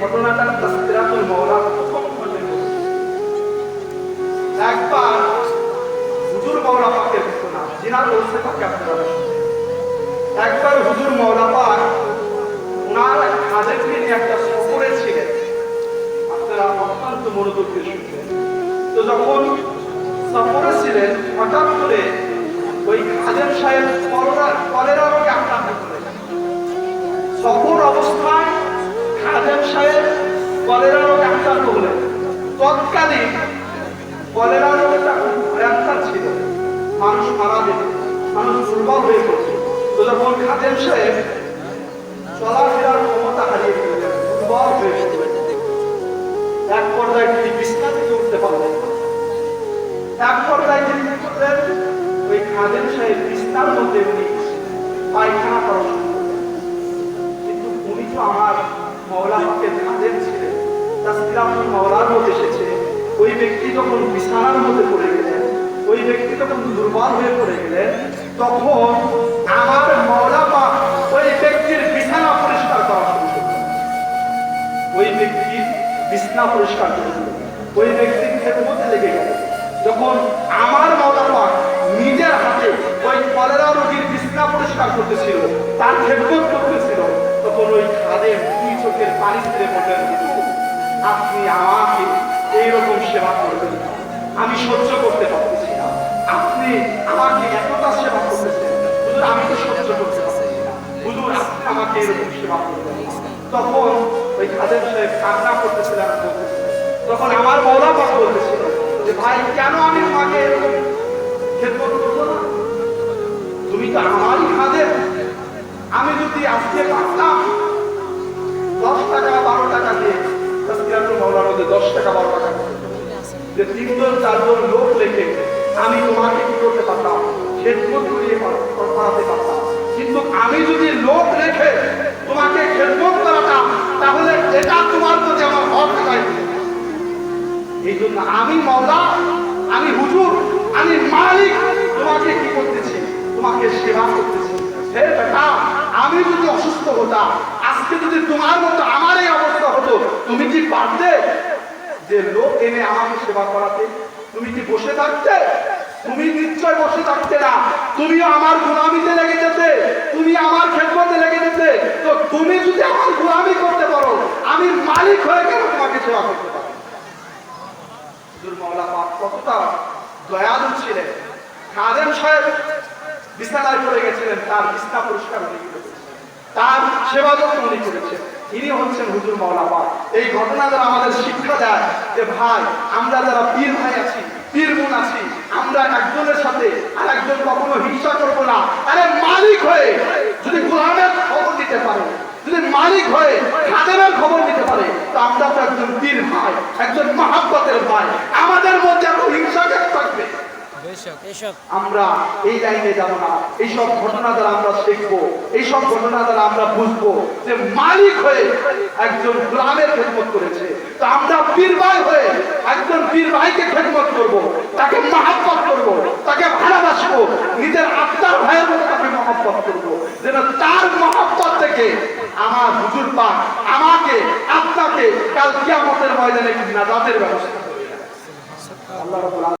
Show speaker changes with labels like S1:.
S1: ঘটনাটা তাসকিরাতুল মাওলা প্রথম খণ্ডে একবার হুজুর মাওলা পাকের ঘটনা জিনার বলতে পাকে আপনারা একবার হুজুর মাওলা পাক ওনার খাদেমকে নিয়ে একটা সফরে ছিলেন। আপনারা অত্যন্ত মনোযোগ দিয়ে শুনবেন। তো যখন সফরে ছিলেন হঠাৎ করে ওই খাদেম সাহেব কলেরা রোগে আক্রান্ত হলেন। সফর অবস্থায় খাদেম সাহেব কলেরা রোগে আক্রান্ত হলেন। তৎকালীন কলেরা রোগটা ভয়ঙ্কর ছিল, মানুষ মারা যেত, মানুষ দুর্বল হয়ে পড়ত। তো যখন খাদেম সাহেব চলাফেরার ক্ষমতা হারিয়ে ফেললেন, দুর্বল হয়ে পড়লেন, এক পর্যায়ে তিনি বিছানা থেকে উঠতে পারলেন। এক পর্যায়ে তিনি কি করলেন, ওই খাদেম সাহেব বিছানার মধ্যে উনি পায়খানা করা শুরু করলেন। কিন্তু উনি তো আমার মাওলা পাকের খাদেম ছিলেন, তাসকিরাতুল মাওলার মধ্যে এসেছে। ওই ব্যক্তি যখন বিছানার মধ্যে পড়ে গেলেন, ওই ব্যক্তি যখন দুর্বল হয়ে পড়ে গেলেন, তখন আমার মাওলা পাক ওই ব্যক্তির বিছানা পরিষ্কার করা শুরু করলেন। ওই ব্যক্তির বিছানা পরিষ্কার করলেন, ওই ব্যক্তির খেদমতে লেগে গেল। যখন আমার মাওলা পাক নিজের হাতে ওই কলেরা রোগীর বিছানা পরিষ্কার করতেছিল, তার খেদমত করতেছিল, তখন ওই খাদেম দুই চোখের পানি ছেড়ে বললেন, আপনি আমাকে এইরকম সেবা করবেন, আমি সহ্য করতে পারতেছি না। আপনি আমাকে এতটা সেবা করতেছেন, হুজুর আমি তো সহ্য করতে পারতেছি না, হুজুর আপনি আমাকে এরকম সেবা করবেন। তখন ওই খাদেম সাহেব কান্না করতেছিলেন, তখন আমার মাওলা পাক বলতেছিল যে ভাই কেন আমি তোমাকে এরকম খেদমত করবো না? তুমি তো আমারই খাদেম। আমি যদি আজকে পারতাম 10 টাকা 12 টাকা দিয়ে তাসকিরাতুল মাওলার মধ্যে 10 টাকা 12 টাকা যে 3 জন 4 জন লোক রেখে আমি তোমাকে কি করতে পারতাম, খেদমত করাতে পারতাম। কিন্তু আমি যদি লোক রেখে তোমাকে খেদমত করাতাম, তাহলে এটা তোমার প্রতি আমার হক আদায় হতো। এই জন্য আমি মাওলা, আমি হুজুর, আমি মালিক, তোমাকে কি করতেছি, তোমাকে সেবা করতেছি। হে বেটা, আমি যদি অসুস্থ হতাম, আজকে যদি তোমার মতো আমার এই অবস্থা হতো, তুমি কি পারতে যে লোক এনে আমাকে সেবা করাতে? তুমি কি বসে থাকতে? তুমি নিশ্চয় বসে থাকতে না, তুমিও আমার গোলামিতে লেগে যেতে, তুমি আমার খেদমতে লেগে যেতে। তো তুমি যদি আমার গোলামি করতে পারো, আমি মালিক হয়ে কেন তোমাকে সেবা করতে পারো? হুজুর মাওলা পাক কতটা দয়ালু ছিলেন। খাদেম সাহেব বিছানায় পড়ে গেছিলেন, তার বিছানা পরিষ্কার উনি করেছেন, তার সেবা যত্ন উনি করেছেন। ইনি হচ্ছেন হুজুর মাওলা পাক। এই ঘটনা দ্বারা আমাদের শিক্ষা দেয় যে ভাই, আমরা যারা পীর ভাই আছি, পীর বোন আছি, আমরা একজনের সাথে আর একজন কখনো হিংসা করবো না। আরে মালিক হয়ে যদি গোলামের খবর দিতে পারে, যদি মালিক হয়ে খাদেমের খবর দিতে পারে, তো আমরা তো একজন পীর ভাই, একজন মহাব্বতের ভাই। আমাদের মধ্যে এত হিংসা কেন থাকবে? আমরা এই লাইনে যাব না। এইসব ঘটনা দ্বারা আমরা শিখবো, এইসব ঘটনা দ্বারা আমরা বুঝবো যে মালিক হয়ে একজন গোলামের খেদমত করেছে, তো আমরা পীর ভাই হয়ে একজন পীর ভাইকে খেদমত করবো, তাকে মহাব্বত করবো, তাকে ভালোবাসবো, নিজের আত্মার ভাইয়ের মতো তাকে মহাব্বত করবো, যেন তার মহাব্বত থেকে আমার হুজুর পাক আমাকে আপনাকে কাল কিয়ামতের ময়দানে নাজাতের ব্যবস্থা করবে। আল্লাহ রাব্বুল